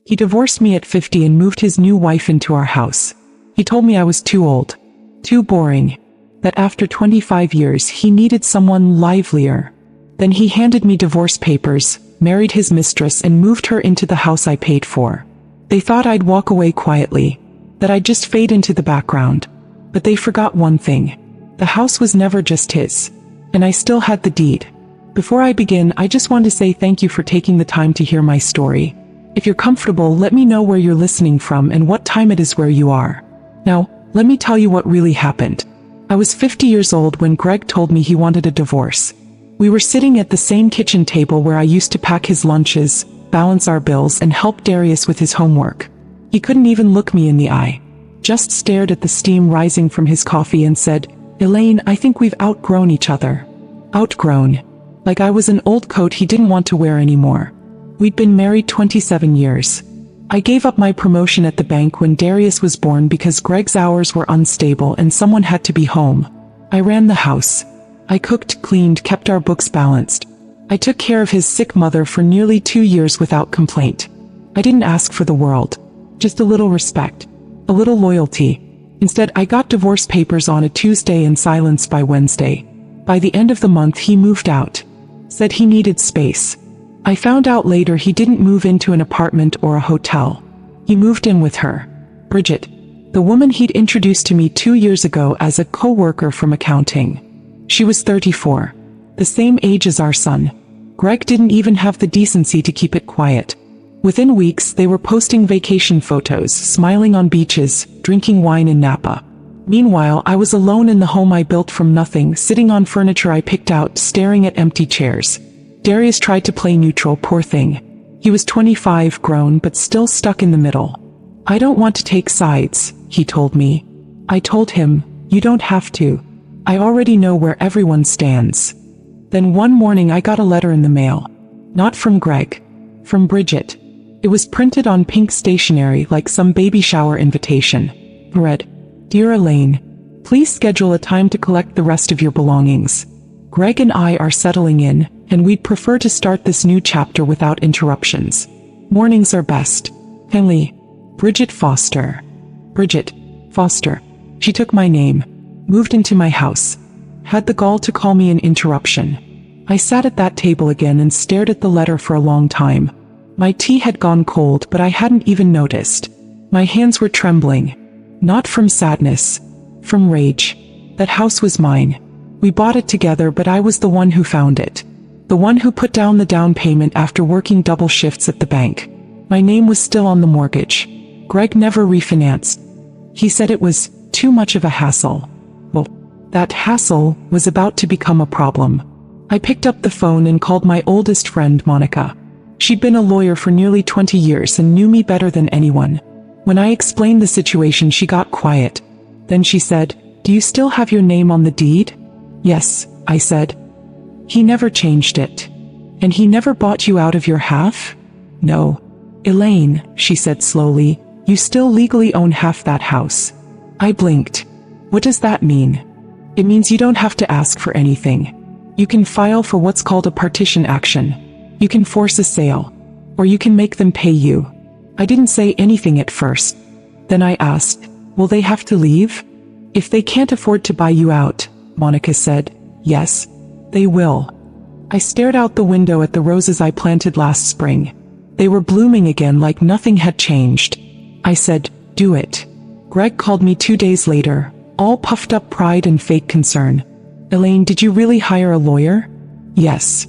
He divorced me at 50 and moved his new wife into our house. He told me I was too old, too boring, that after 25 years he needed someone livelier. Then he handed me divorce papers, married his mistress, and moved her into the house I paid for. They thought I'd walk away quietly, that I'd just fade into the background. But they forgot one thing. The house was never just his, and I still had the deed. Before I begin, I just want to say thank you for taking the time to hear my story. If you're comfortable, let me know where you're listening from and what time it is where you are. Now, let me tell you what really happened. I was 50 years old when Greg told me he wanted a divorce. We were sitting at the same kitchen table where I used to pack his lunches, balance our bills, and help Darius with his homework. He couldn't even look me in the eye, just stared at the steam rising from his coffee and said, "Elaine, I think we've outgrown each other." Outgrown. Like I was an old coat he didn't want to wear anymore. We'd been married 27 years. I gave up my promotion at the bank when Darius was born because Greg's hours were unstable and someone had to be home. I ran the house. I cooked, cleaned, kept our books balanced. I took care of his sick mother for nearly 2 years without complaint. I didn't ask for the world. Just a little respect. A little loyalty. Instead, I got divorce papers on a Tuesday and silence by Wednesday. By the end of the month, he moved out. Said he needed space. I found out later he didn't move into an apartment or a hotel. He moved in with her. Bridget. The woman he'd introduced to me 2 years ago as a co-worker from accounting. She was 34. The same age as our son. Greg didn't even have the decency to keep it quiet. Within weeks, they were posting vacation photos, smiling on beaches, drinking wine in Napa. Meanwhile, I was alone in the home I built from nothing, sitting on furniture I picked out, staring at empty chairs. Darius tried to play neutral, poor thing. He was 25, grown, but still stuck in the middle. "I don't want to take sides," he told me. I told him, "You don't have to. I already know where everyone stands." Then one morning I got a letter in the mail. Not from Greg. From Bridget. It was printed on pink stationery like some baby shower invitation. It read, "Dear Elaine, please schedule a time to collect the rest of your belongings. Greg and I are settling in, and we'd prefer to start this new chapter without interruptions. Mornings are best. Henley. Bridget Foster." Bridget Foster. She took my name. Moved into my house. Had the gall to call me an interruption. I sat at that table again and stared at the letter for a long time. My tea had gone cold, but I hadn't even noticed. My hands were trembling. Not from sadness. From rage. That house was mine. We bought it together, but I was the one who found it. The one who put down the down payment after working double shifts at the bank. My name was still on the mortgage. Greg never refinanced. He said it was too much of a hassle. Well, that hassle was about to become a problem. I picked up the phone and called my oldest friend, Monica. She'd been a lawyer for nearly 20 years and knew me better than anyone. When I explained the situation, she got quiet. Then she said, "Do you still have your name on the deed?" "Yes," I said. "He never changed it. And he never bought you out of your half?" "No." "Elaine," she said slowly, "you still legally own half that house." I blinked. "What does that mean?" "It means you don't have to ask for anything. You can file for what's called a partition action. You can force a sale. Or you can make them pay you." I didn't say anything at first. Then I asked, "Will they have to leave?" "If they can't afford to buy you out," Monica said, "yes, they will." I stared out the window at the roses I planted last spring. They were blooming again like nothing had changed. I said, "Do it." Greg called me 2 days later, all puffed up pride and fake concern. "Elaine, did you really hire a lawyer?" "Yes."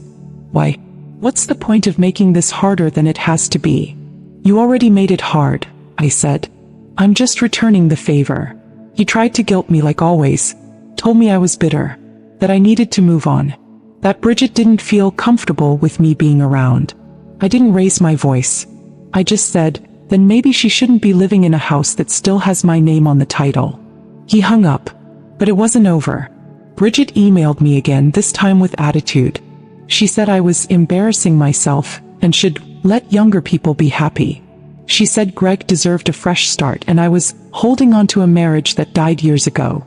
"Why? What's the point of making this harder than it has to be?" "You already made it hard," I said. "I'm just returning the favor." He tried to guilt me like always. Told me I was bitter. That I needed to move on. That Bridget didn't feel comfortable with me being around. I didn't raise my voice. I just said, then maybe she shouldn't be living in a house that still has my name on the title. He hung up. But it wasn't over. Bridget emailed me again, this time with attitude. She said I was embarrassing myself and should let younger people be happy. She said Greg deserved a fresh start and I was holding on to a marriage that died years ago.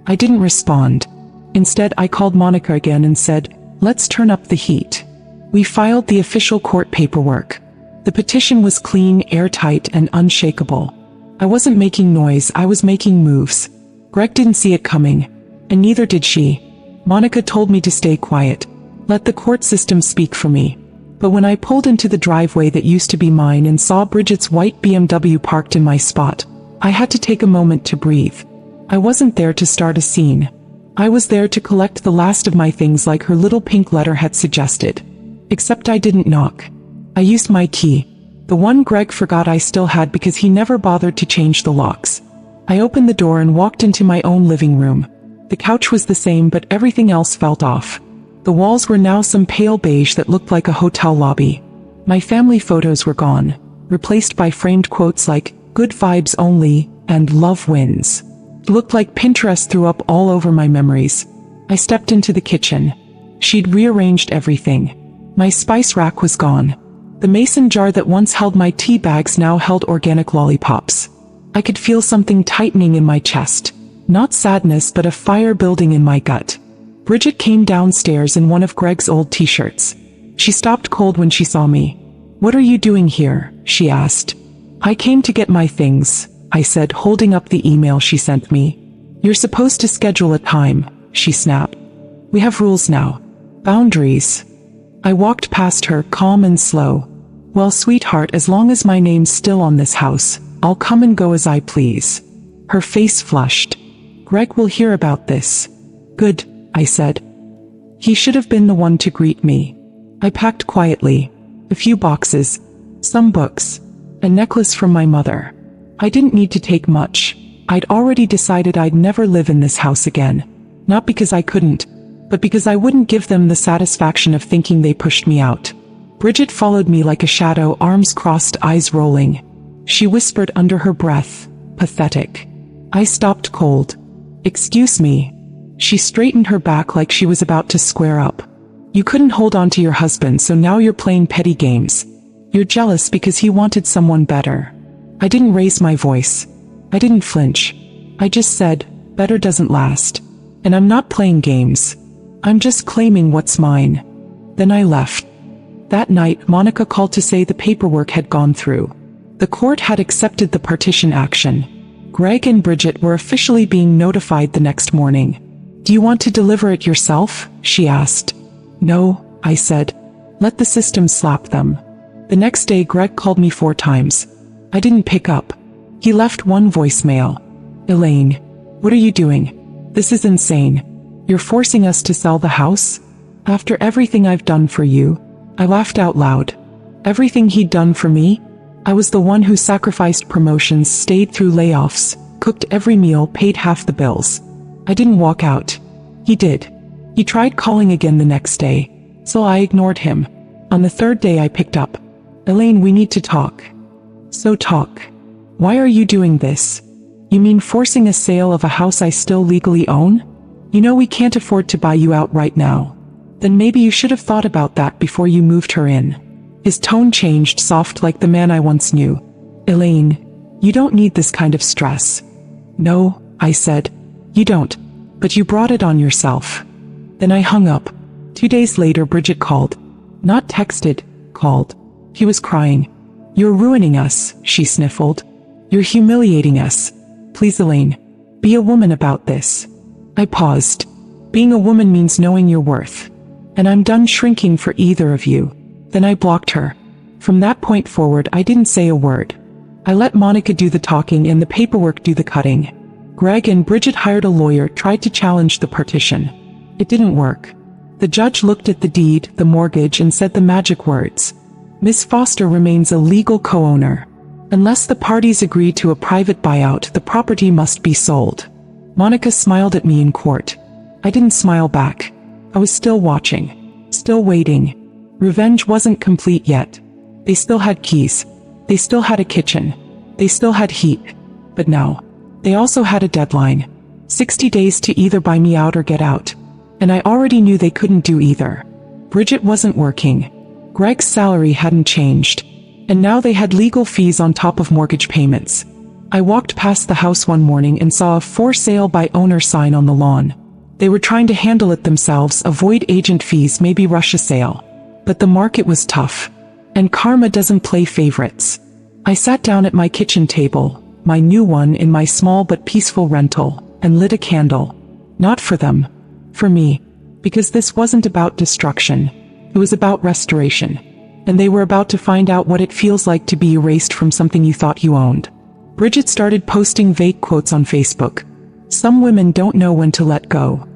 I didn't respond. Instead, I called Monica again and said, "Let's turn up the heat." We filed the official court paperwork. The petition was clean, airtight, and unshakable. I wasn't making noise, I was making moves. Greg didn't see it coming, and neither did she. Monica told me to stay quiet. Let the court system speak for me. But when I pulled into the driveway that used to be mine and saw Bridget's white BMW parked in my spot, I had to take a moment to breathe. I wasn't there to start a scene. I was there to collect the last of my things like her little pink letter had suggested. Except I didn't knock. I used my key. The one Greg forgot I still had because he never bothered to change the locks. I opened the door and walked into my own living room. The couch was the same, but everything else felt off. The walls were now some pale beige that looked like a hotel lobby. My family photos were gone, replaced by framed quotes like, "Good vibes only," and "Love wins." It looked like Pinterest threw up all over my memories. I stepped into the kitchen. She'd rearranged everything. My spice rack was gone. The mason jar that once held my tea bags now held organic lollipops. I could feel something tightening in my chest. Not sadness, but a fire building in my gut. Bridget came downstairs in one of Greg's old t-shirts. She stopped cold when she saw me. "What are you doing here?" she asked. "I came to get my things," I said, holding up the email she sent me. "You're supposed to schedule a time," she snapped. "We have rules now. Boundaries." I walked past her, calm and slow. "Well, sweetheart, as long as my name's still on this house, I'll come and go as I please." Her face flushed. "Greg will hear about this." "Good," I said. He should have been the one to greet me. I packed quietly. A few boxes. Some books. A necklace from my mother. I didn't need to take much. I'd already decided I'd never live in this house again. Not because I couldn't, but because I wouldn't give them the satisfaction of thinking they pushed me out. Bridget followed me like a shadow, arms crossed, eyes rolling. She whispered under her breath, "Pathetic." I stopped cold. "Excuse me." She straightened her back like she was about to square up. "You couldn't hold on to your husband, so now you're playing petty games. You're jealous because he wanted someone better." I didn't raise my voice. I didn't flinch. I just said, "Better doesn't last. And I'm not playing games. I'm just claiming what's mine." Then I left. That night, Monica called to say the paperwork had gone through. The court had accepted the partition action. Greg and Bridget were officially being notified the next morning. "Do you want to deliver it yourself?" she asked. "No," I said. "Let the system slap them." The next day, Greg called me 4 times. I didn't pick up. He left one voicemail. "Elaine, what are you doing? This is insane. You're forcing us to sell the house? After everything I've done for you?" I laughed out loud. Everything he'd done for me? I was the one who sacrificed promotions, stayed through layoffs, cooked every meal, paid half the bills. I didn't walk out. He did. He tried calling again the next day, so I ignored him. On the 3rd day I picked up. "Elaine, we need to talk." "So talk. Why are you doing this?" "You mean forcing a sale of a house I still legally own? You know we can't afford to buy you out right now. Then maybe you should have thought about that before you moved her in." His tone changed, soft like the man I once knew. "Elaine, you don't need this kind of stress." "No," I said. "You don't. But you brought it on yourself." Then I hung up. 2 days later, Bridget called. Not texted, called. He was crying. "You're ruining us," she sniffled. "You're humiliating us. Please, Elaine, be a woman about this." I paused. Being a woman means knowing your worth. And I'm done shrinking for either of you. Then I blocked her. From that point forward, I didn't say a word. I let Monica do the talking and the paperwork do the cutting. Greg and Bridget hired a lawyer, tried to challenge the partition. It didn't work. The judge looked at the deed, the mortgage, and said the magic words. Miss Foster remains a legal co-owner. Unless the parties agree to a private buyout, the property must be sold. Monica smiled at me in court. I didn't smile back. I was still watching. Still waiting. Revenge wasn't complete yet. They still had keys. They still had a kitchen. They still had heat. But now, they also had a deadline. 60 days to either buy me out or get out. And I already knew they couldn't do either. Bridget wasn't working. Greg's salary hadn't changed. And now they had legal fees on top of mortgage payments. I walked past the house one morning and saw a "for sale by owner" sign on the lawn. They were trying to handle it themselves, avoid agent fees, maybe rush a sale. But the market was tough. And karma doesn't play favorites. I sat down at my kitchen table, my new one in my small but peaceful rental, and lit a candle. Not for them. For me. Because this wasn't about destruction. It was about restoration. And they were about to find out what it feels like to be erased from something you thought you owned. Bridget started posting vague quotes on Facebook. Some women don't know when to let go.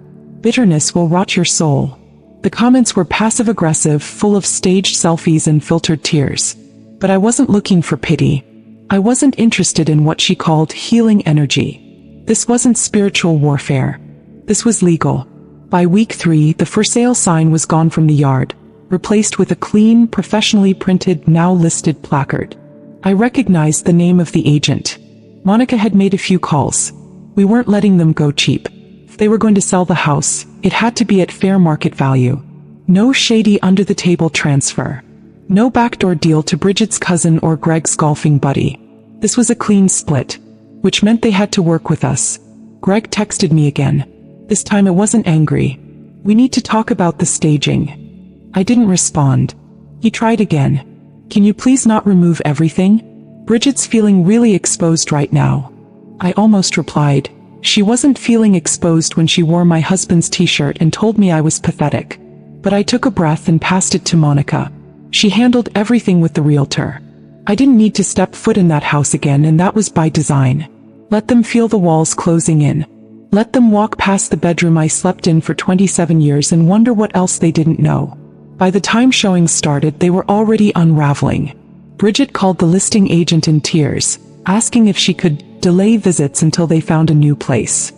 Bitterness will rot your soul. The comments were passive-aggressive, full of staged selfies and filtered tears. But I wasn't looking for pity. I wasn't interested in what she called healing energy. This wasn't spiritual warfare. This was legal. By week 3, the for sale sign was gone from the yard, replaced with a clean, professionally printed, now listed placard. I recognized the name of the agent. Monica had made a few calls. We weren't letting them go cheap. If they were going to sell the house, it had to be at fair market value. No shady under-the-table transfer. No backdoor deal to Bridget's cousin or Greg's golfing buddy. This was a clean split, which meant they had to work with us. Greg texted me again. This time it wasn't angry. We need to talk about the staging. I didn't respond. He tried again. Can you please not remove everything? Bridget's feeling really exposed right now. I almost replied. She wasn't feeling exposed when she wore my husband's t-shirt and told me I was pathetic. But I took a breath and passed it to Monica. She handled everything with the realtor. I didn't need to step foot in that house again, and that was by design. Let them feel the walls closing in. Let them walk past the bedroom I slept in for 27 years and wonder what else they didn't know. By the time showings started, they were already unraveling. Bridget called the listing agent in tears, asking if she could delay visits until they found a new place.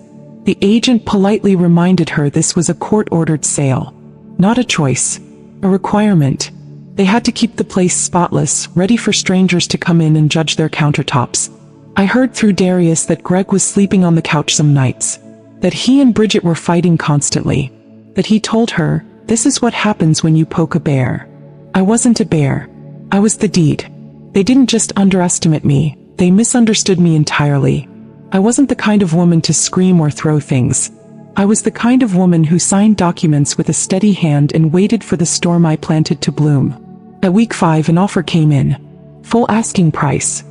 The agent politely reminded her this was a court-ordered sale. Not a choice. A requirement. They had to keep the place spotless, ready for strangers to come in and judge their countertops. I heard through Darius that Greg was sleeping on the couch some nights. That he and Bridget were fighting constantly. That he told her, "This is what happens when you poke a bear." I wasn't a bear. I was the deed. They didn't just underestimate me, they misunderstood me entirely. I wasn't the kind of woman to scream or throw things. I was the kind of woman who signed documents with a steady hand and waited for the storm I planted to bloom. At week 5, an offer came in. Full asking price.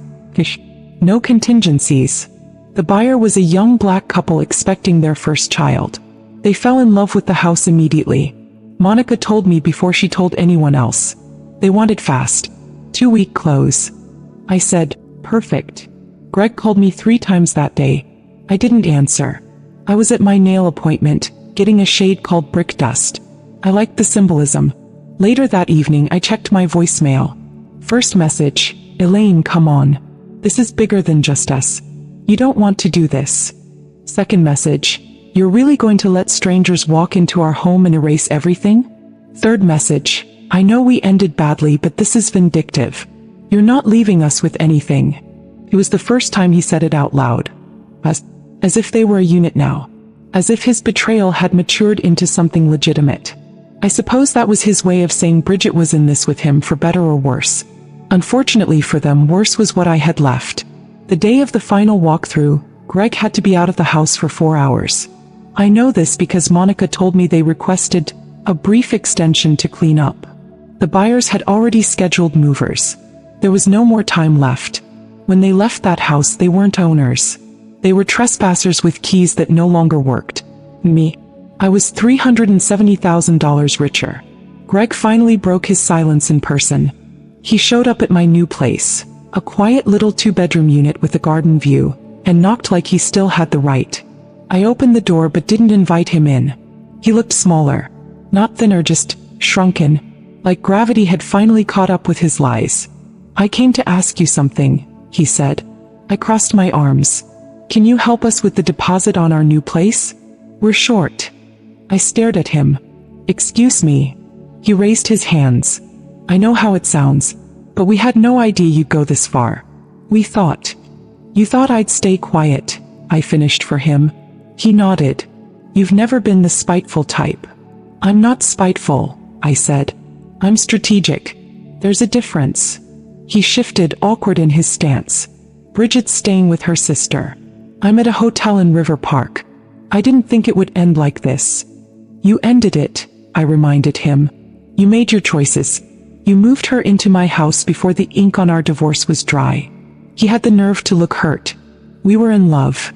No contingencies. The buyer was a young black couple expecting their first child. They fell in love with the house immediately. Monica told me before she told anyone else. They wanted fast. 2-week close. I said, perfect. Greg called me 3 times that day. I didn't answer. I was at my nail appointment, getting a shade called brick dust. I liked the symbolism. Later that evening, I checked my voicemail. First message, Elaine, come on. This is bigger than just us. You don't want to do this. Second message, you're really going to let strangers walk into our home and erase everything? Third message, I know we ended badly, but this is vindictive. You're not leaving us with anything. It was the first time he said it out loud. As if they were a unit now. As if his betrayal had matured into something legitimate. I suppose that was his way of saying Bridget was in this with him for better or worse. Unfortunately for them, worse was what I had left. The day of the final walkthrough, Greg had to be out of the house for 4 hours. I know this because Monica told me they requested a brief extension to clean up. The buyers had already scheduled movers. There was no more time left. When they left that house, they weren't owners. They were trespassers with keys that no longer worked. Me. I was $370,000 richer. Greg finally broke his silence in person. He showed up at my new place, a quiet little 2-bedroom unit with a garden view, and knocked like he still had the right. I opened the door but didn't invite him in. He looked smaller. Not thinner, just shrunken. Like gravity had finally caught up with his lies. I came to ask you something, he said. I crossed my arms. Can you help us with the deposit on our new place? We're short. I stared at him. Excuse me. He raised his hands. I know how it sounds, but we had no idea you'd go this far. We thought. You thought I'd stay quiet, I finished for him. He nodded. You've never been the spiteful type. I'm not spiteful, I said. I'm strategic. There's a difference. He shifted, awkward in his stance. Bridget's staying with her sister. I'm at a hotel in River Park. I didn't think it would end like this. You ended it, I reminded him. You made your choices. You moved her into my house before the ink on our divorce was dry. He had the nerve to look hurt. We were in love.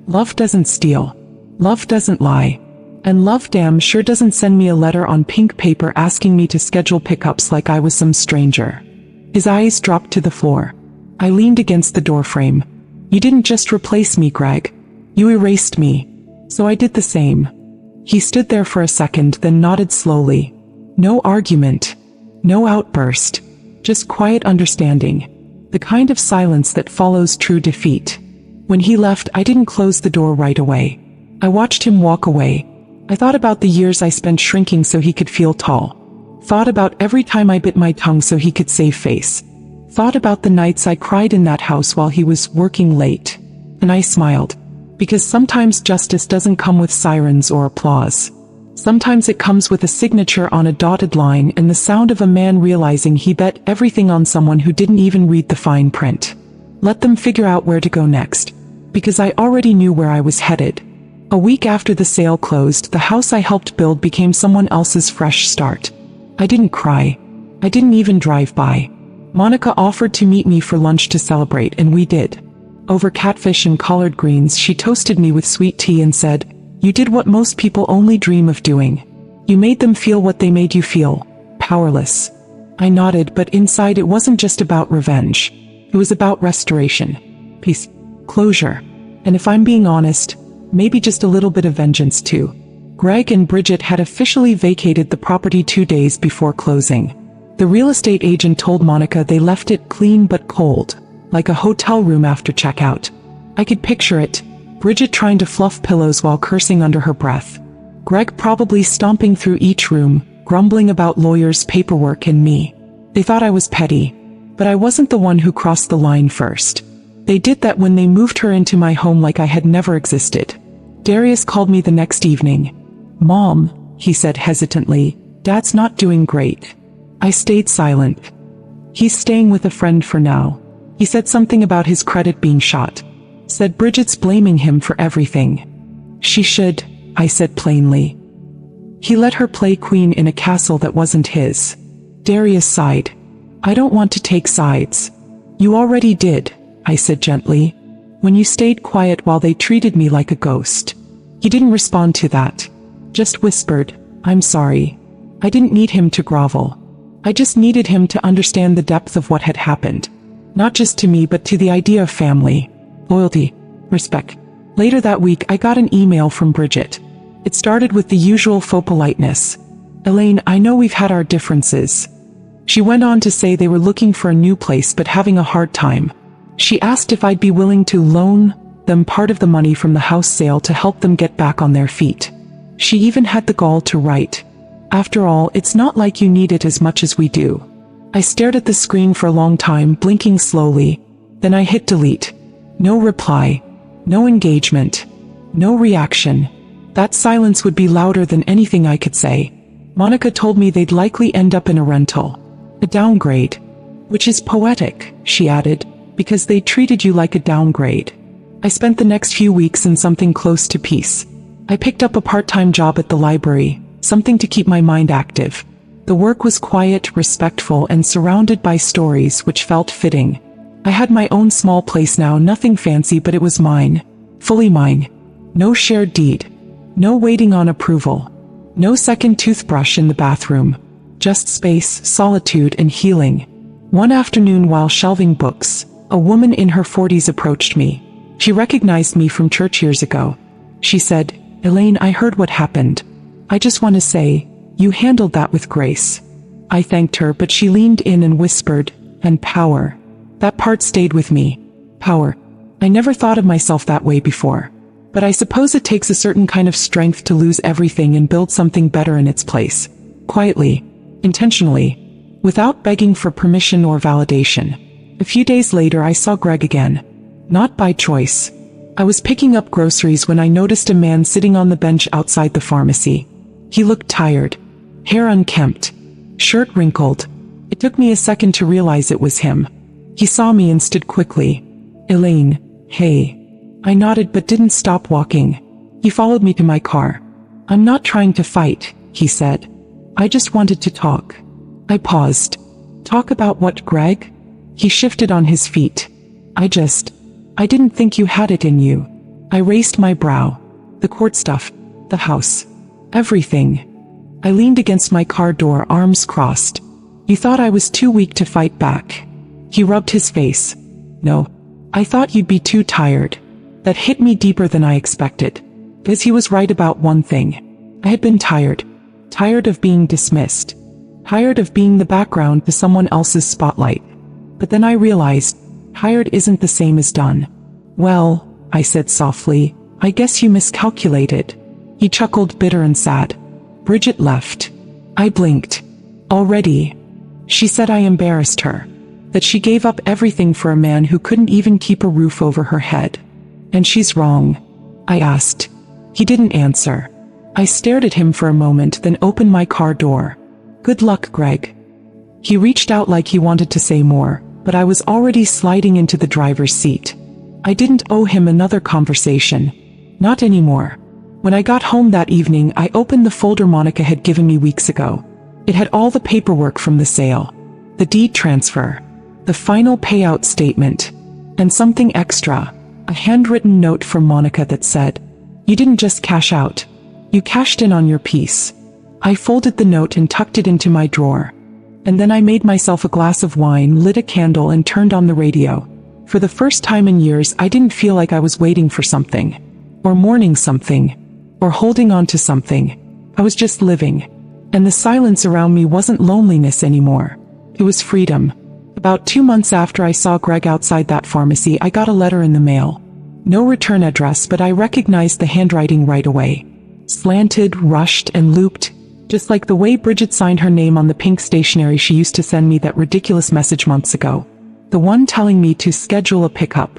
Love doesn't steal. Love doesn't lie. And love damn sure doesn't send me a letter on pink paper asking me to schedule pickups like I was some stranger. His eyes dropped to the floor. I leaned against the doorframe. You didn't just replace me, Greg. You erased me. So I did the same. He stood there for a second, then nodded slowly. No argument. No outburst. Just quiet understanding. The kind of silence that follows true defeat. When he left, I didn't close the door right away. I watched him walk away. I thought about the years I spent shrinking so he could feel tall. Thought about every time I bit my tongue so he could save face. Thought about the nights I cried in that house while he was working late. And I smiled. Because sometimes justice doesn't come with sirens or applause. Sometimes it comes with a signature on a dotted line and the sound of a man realizing he bet everything on someone who didn't even read the fine print. Let them figure out where to go next. Because I already knew where I was headed. A week after the sale closed, the house I helped build became someone else's fresh start. I didn't cry. I didn't even drive by. Monica offered to meet me for lunch to celebrate, and we did. Over catfish and collard greens, she toasted me with sweet tea and said, "You did what most people only dream of doing. You made them feel what they made you feel. Powerless." I nodded, but inside it wasn't just about revenge. It was about restoration. Peace. Closure. And if I'm being honest, maybe just a little bit of vengeance too. Greg and Bridget had officially vacated the property 2 days before closing. The real estate agent told Monica they left it clean but cold, like a hotel room after checkout. I could picture it. Bridget trying to fluff pillows while cursing under her breath. Greg probably stomping through each room, grumbling about lawyers, paperwork, and me. They thought I was petty. But I wasn't the one who crossed the line first. They did that when they moved her into my home like I had never existed. Darius called me the next evening. "Mom," he said hesitantly, "Dad's not doing great." I stayed silent. "He's staying with a friend for now." He said something about his credit being shot. Said Bridget's blaming him for everything. "She should," I said plainly. He let her play queen in a castle that wasn't his. Darius sighed. "I don't want to take sides." "You already did," I said gently, "when you stayed quiet while they treated me like a ghost." He didn't respond to that. Just whispered, "I'm sorry." I didn't need him to grovel. I just needed him to understand the depth of what had happened. Not just to me but to the idea of family, loyalty, respect. Later that week I got an email from Bridget. It started with the usual faux politeness. "Elaine, I know we've had our differences." She went on to say they were looking for a new place but having a hard time. She asked if I'd be willing to loan them part of the money from the house sale to help them get back on their feet. She even had the gall to write, "After all, it's not like you need it as much as we do." I stared at the screen for a long time, blinking slowly. Then I hit delete. No reply. No engagement. No reaction. That silence would be louder than anything I could say. Monica told me they'd likely end up in a rental. A downgrade. Which is poetic, she added, because they treated you like a downgrade. I spent the next few weeks in something close to peace. I picked up a part-time job at the library, something to keep my mind active. The work was quiet, respectful, and surrounded by stories which felt fitting. I had my own small place now, nothing fancy, but it was mine. Fully mine. No shared deed. No waiting on approval. No second toothbrush in the bathroom. Just space, solitude, and healing. One afternoon while shelving books, a woman in her 40s approached me. She recognized me from church years ago. She said, "Elaine, I heard what happened. I just want to say, you handled that with grace." I thanked her, but she leaned in and whispered, "And power." That part stayed with me. Power. I never thought of myself that way before. But I suppose it takes a certain kind of strength to lose everything and build something better in its place. Quietly. Intentionally. Without begging for permission or validation. A few days later I saw Greg again. Not by choice. I was picking up groceries when I noticed a man sitting on the bench outside the pharmacy. He looked tired. Hair unkempt. Shirt wrinkled. It took me a second to realize it was him. He saw me and stood quickly. "Elaine, hey." I nodded but didn't stop walking. He followed me to my car. "I'm not trying to fight," he said. "I just wanted to talk." I paused. Talk about what, Greg? He shifted on his feet. I didn't think you had it in you. I raised my brow. The court stuff, the house, everything. I leaned against my car door, arms crossed. You thought I was too weak to fight back. He rubbed his face. No. I thought you'd be too tired. That hit me deeper than I expected. Because he was right about one thing. I had been tired. Tired of being dismissed. Tired of being the background to someone else's spotlight. But then I realized, tired isn't the same as done. Well, I said softly, I guess you miscalculated. He chuckled, bitter and sad. Bridget left. I blinked. Already. She said I embarrassed her. That she gave up everything for a man who couldn't even keep a roof over her head. And she's wrong. I asked. He didn't answer. I stared at him for a moment, then opened my car door. Good luck, Greg. He reached out like he wanted to say more, but I was already sliding into the driver's seat. I didn't owe him another conversation. Not anymore. When I got home that evening, I opened the folder Monica had given me weeks ago. It had all the paperwork from the sale, the deed transfer, the final payout statement, and something extra, a handwritten note from Monica that said, "You didn't just cash out. You cashed in on your piece." I folded the note and tucked it into my drawer. And then I made myself a glass of wine, lit a candle, and turned on the radio. For the first time in years, I didn't feel like I was waiting for something, or mourning something, or holding on to something. I was just living. And the silence around me wasn't loneliness anymore. It was freedom. About 2 months after I saw Greg outside that pharmacy, I got a letter in the mail. No return address, but I recognized the handwriting right away. Slanted, rushed, and looped, just like the way Bridget signed her name on the pink stationery she used to send me that ridiculous message months ago. The one telling me to schedule a pickup.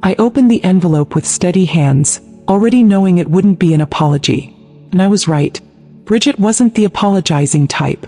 I opened the envelope with steady hands, already knowing it wouldn't be an apology. And I was right. Bridget wasn't the apologizing type.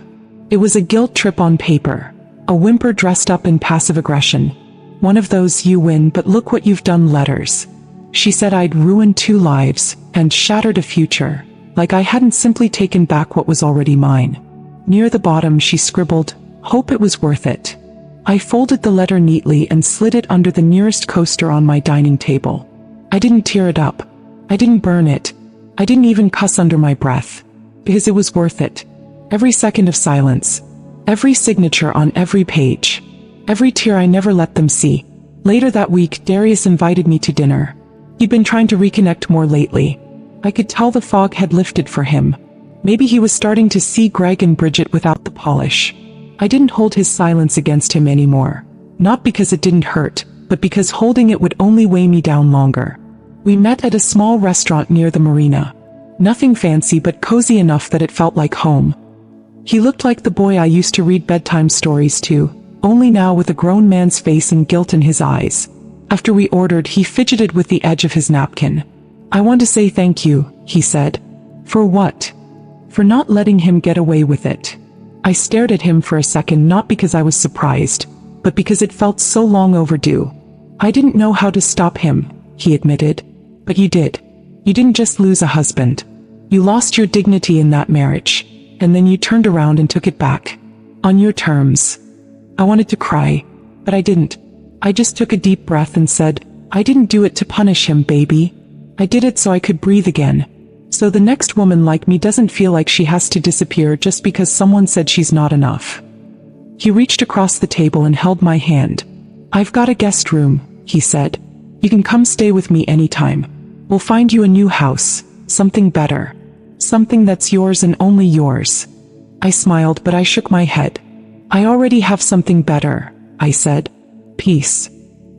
It was a guilt trip on paper. A whimper dressed up in passive aggression. One of those "you win but look what you've done" letters. She said I'd ruined 2 lives, and shattered a future, like I hadn't simply taken back what was already mine. Near the bottom she scribbled, "Hope it was worth it." I folded the letter neatly and slid it under the nearest coaster on my dining table. I didn't tear it up. I didn't burn it. I didn't even cuss under my breath. Because it was worth it. Every second of silence. Every signature on every page. Every tear I never let them see. Later that week, Darius invited me to dinner. He'd been trying to reconnect more lately. I could tell the fog had lifted for him. Maybe he was starting to see Greg and Bridget without the polish. I didn't hold his silence against him anymore. Not because it didn't hurt, but because holding it would only weigh me down longer. We met at a small restaurant near the marina. Nothing fancy, but cozy enough that it felt like home. He looked like the boy I used to read bedtime stories to, only now with a grown man's face and guilt in his eyes. After we ordered, he fidgeted with the edge of his napkin. "I want to say thank you," he said. "For what?" "For not letting him get away with it." I stared at him for a second, not because I was surprised, but because it felt so long overdue. "I didn't know how to stop him," he admitted. "But you did. You didn't just lose a husband. You lost your dignity in that marriage, and then you turned around and took it back. On your terms." I wanted to cry, but I didn't. I just took a deep breath and said, "I didn't do it to punish him, baby. I did it so I could breathe again. So the next woman like me doesn't feel like she has to disappear just because someone said she's not enough." He reached across the table and held my hand. "I've got a guest room," he said. "You can come stay with me anytime. We'll find you a new house, something better. Something that's yours and only yours." I smiled, but I shook my head. "I already have something better," I said. "Peace."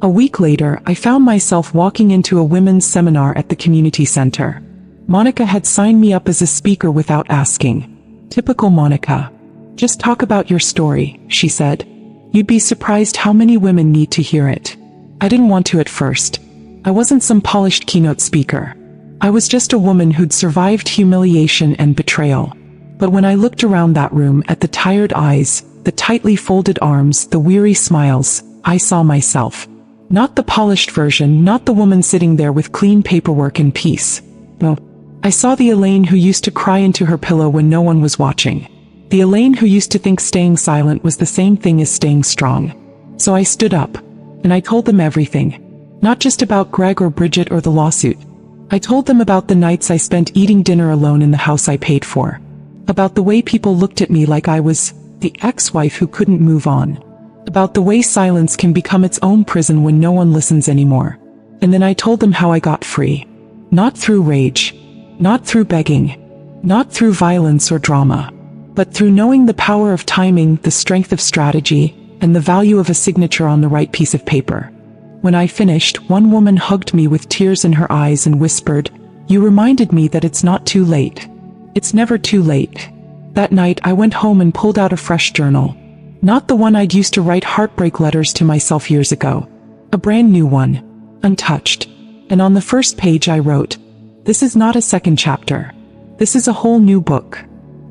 A week later, I found myself walking into a women's seminar at the community center. Monica had signed me up as a speaker without asking. Typical Monica. "Just talk about your story," she said. "You'd be surprised how many women need to hear it." I didn't want to at first. I wasn't some polished keynote speaker. I was just a woman who'd survived humiliation and betrayal. But when I looked around that room at the tired eyes, the tightly folded arms, the weary smiles, I saw myself. Not the polished version, not the woman sitting there with clean paperwork and peace. No. I saw the Elaine who used to cry into her pillow when no one was watching. The Elaine who used to think staying silent was the same thing as staying strong. So I stood up, and I told them everything. Not just about Greg or Bridget or the lawsuit. I told them about the nights I spent eating dinner alone in the house I paid for. About the way people looked at me like I was the ex-wife who couldn't move on. About the way silence can become its own prison when no one listens anymore. And then I told them how I got free. Not through rage. Not through begging. Not through violence or drama. But through knowing the power of timing, the strength of strategy, and the value of a signature on the right piece of paper. When I finished, one woman hugged me with tears in her eyes and whispered, "You reminded me that it's not too late. It's never too late." That night I went home and pulled out a fresh journal. Not the one I'd used to write heartbreak letters to myself years ago. A brand new one. Untouched. And on the first page I wrote, "This is not a second chapter. This is a whole new book."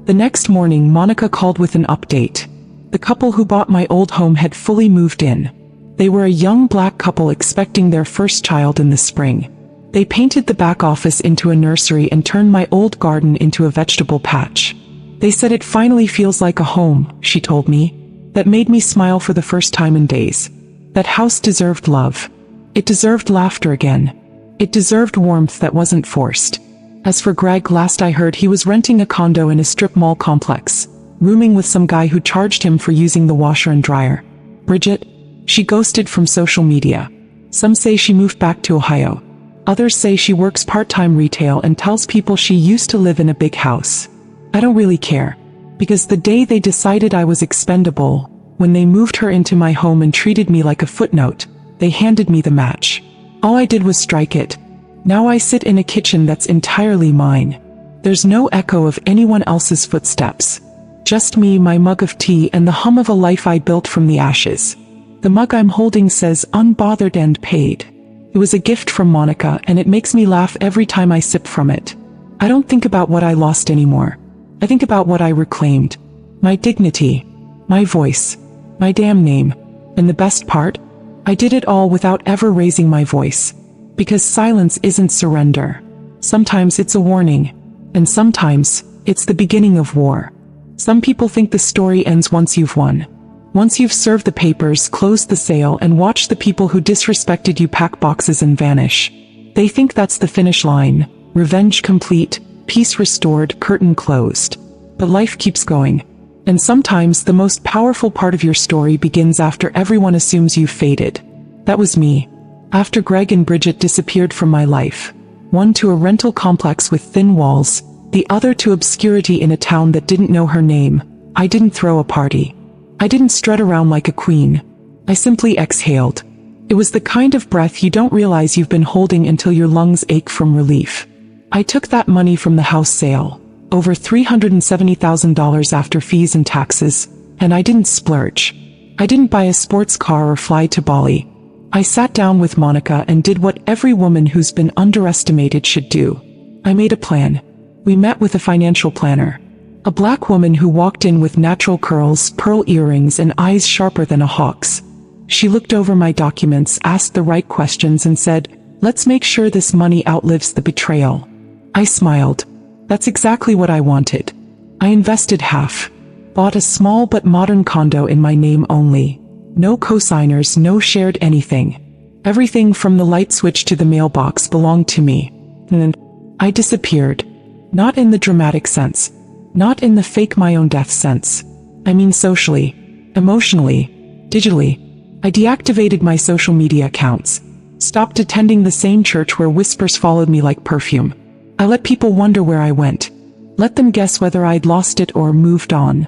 The next morning Monica called with an update. The couple who bought my old home had fully moved in. They were a young black couple expecting their first child in the spring. They painted the back office into a nursery and turned my old garden into a vegetable patch. They said it finally feels like a home, she told me. That made me smile for the first time in days. That house deserved love. It deserved laughter again. It deserved warmth that wasn't forced. As for Greg, last I heard he was renting a condo in a strip mall complex, rooming with some guy who charged him for using the washer and dryer. Bridget? She ghosted from social media. Some say she moved back to Ohio. Others say she works part-time retail and tells people she used to live in a big house. I don't really care. Because the day they decided I was expendable, when they moved her into my home and treated me like a footnote, they handed me the match. All I did was strike it. Now I sit in a kitchen that's entirely mine. There's no echo of anyone else's footsteps. Just me, my mug of tea, and the hum of a life I built from the ashes. The mug I'm holding says unbothered and paid. It was a gift from Monica, and it makes me laugh every time I sip from it. I don't think about what I lost anymore. I think about what I reclaimed. My dignity. My voice. My damn name. And the best part? I did it all without ever raising my voice. Because silence isn't surrender. Sometimes it's a warning. And sometimes, it's the beginning of war. Some people think the story ends once you've won. Once you've served the papers, closed the sale, and watched the people who disrespected you pack boxes and vanish. They think that's the finish line. Revenge complete, peace restored, curtain closed. But life keeps going. And sometimes the most powerful part of your story begins after everyone assumes you've faded. That was me. After Greg and Bridget disappeared from my life. One to a rental complex with thin walls, the other to obscurity in a town that didn't know her name, I didn't throw a party. I didn't strut around like a queen. I simply exhaled. It was the kind of breath you don't realize you've been holding until your lungs ache from relief. I took that money from the house sale, over $370,000 after fees and taxes, and I didn't splurge. I didn't buy a sports car or fly to Bali. I sat down with Monica and did what every woman who's been underestimated should do. I made a plan. We met with a financial planner. A black woman who walked in with natural curls, pearl earrings, and eyes sharper than a hawk's. She looked over my documents, asked the right questions, and said, "Let's make sure this money outlives the betrayal." I smiled. That's exactly what I wanted. I invested half. Bought a small but modern condo in my name only. No co-signers, no shared anything. Everything from the light switch to the mailbox belonged to me. And I disappeared. Not in the dramatic sense. Not in the fake my own death sense. I mean socially, emotionally, digitally. I deactivated my social media accounts. Stopped attending the same church where whispers followed me like perfume. I let people wonder where I went. Let them guess whether I'd lost it or moved on.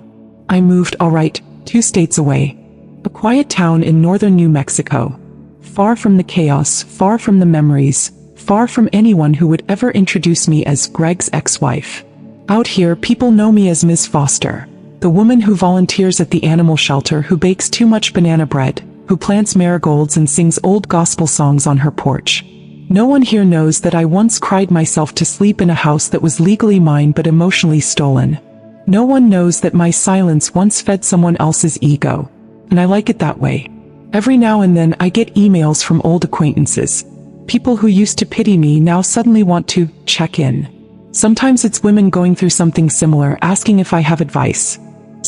I moved, all right, 2 states away. A quiet town in northern New Mexico. Far from the chaos, far from the memories, far from anyone who would ever introduce me as Greg's ex-wife. Out here, people know me as Ms. Foster, the woman who volunteers at the animal shelter, who bakes too much banana bread, who plants marigolds and sings old gospel songs on her porch. No one here knows that I once cried myself to sleep in a house that was legally mine but emotionally stolen. No one knows that my silence once fed someone else's ego. And I like it that way. Every now and then I get emails from old acquaintances. People who used to pity me now suddenly want to check in. Sometimes it's women going through something similar, asking if I have advice.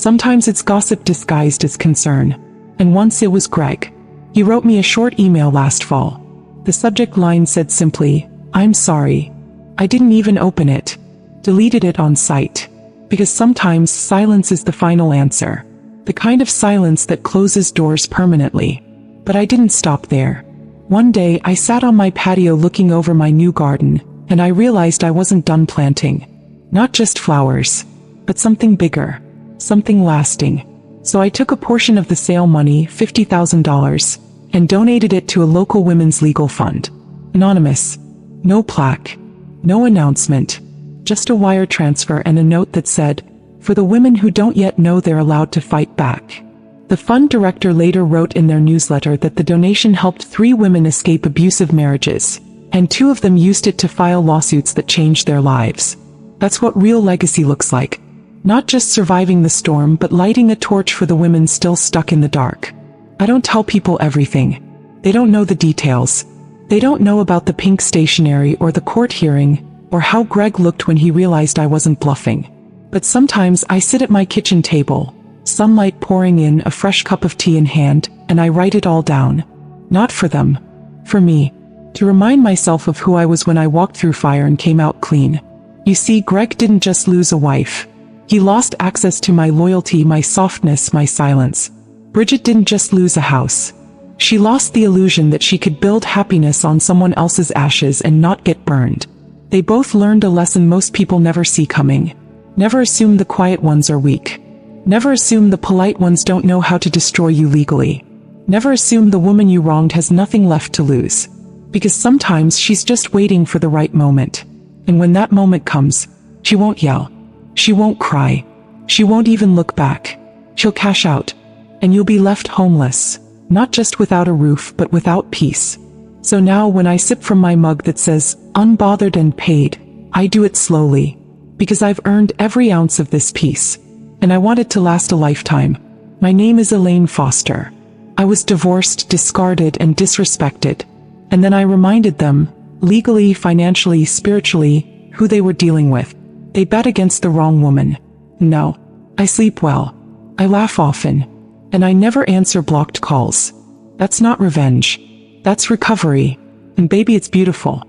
Sometimes it's gossip disguised as concern. And once it was Greg. He wrote me a short email last fall. The subject line said simply, "I'm sorry. I didn't even open it. Deleted it on sight." Because sometimes silence is the final answer. The kind of silence that closes doors permanently. But I didn't stop there. One day I sat on my patio looking over my new garden, and I realized I wasn't done planting. Not just flowers, but something bigger. Something lasting. So I took a portion of the sale money, $50,000, and donated it to a local women's legal fund. Anonymous. No plaque. No announcement. Just a wire transfer and a note that said, "For the women who don't yet know they're allowed to fight back." The fund director later wrote in their newsletter that the donation helped 3 women escape abusive marriages, and 2 of them used it to file lawsuits that changed their lives. That's what real legacy looks like. Not just surviving the storm, but lighting a torch for the women still stuck in the dark. I don't tell people everything. They don't know the details. They don't know about the pink stationery or the court hearing, or how Greg looked when he realized I wasn't bluffing. But sometimes I sit at my kitchen table, sunlight pouring in, a fresh cup of tea in hand, and I write it all down. Not for them. For me. To remind myself of who I was when I walked through fire and came out clean. You see, Greg didn't just lose a wife. He lost access to my loyalty, my softness, my silence. Bridget didn't just lose a house. She lost the illusion that she could build happiness on someone else's ashes and not get burned. They both learned a lesson most people never see coming. Never assume the quiet ones are weak. Never assume the polite ones don't know how to destroy you legally. Never assume the woman you wronged has nothing left to lose. Because sometimes she's just waiting for the right moment. And when that moment comes, she won't yell. She won't cry. She won't even look back. She'll cash out. And you'll be left homeless. Not just without a roof, but without peace. So now when I sip from my mug that says, unbothered and paid, I do it slowly. Because I've earned every ounce of this peace. And I want it to last a lifetime. My name is Elaine Foster. I was divorced, discarded, and disrespected. And then I reminded them, legally, financially, spiritually, who they were dealing with. They bet against the wrong woman. No. I sleep well. I laugh often. And I never answer blocked calls. That's not revenge. That's recovery. And baby, it's beautiful.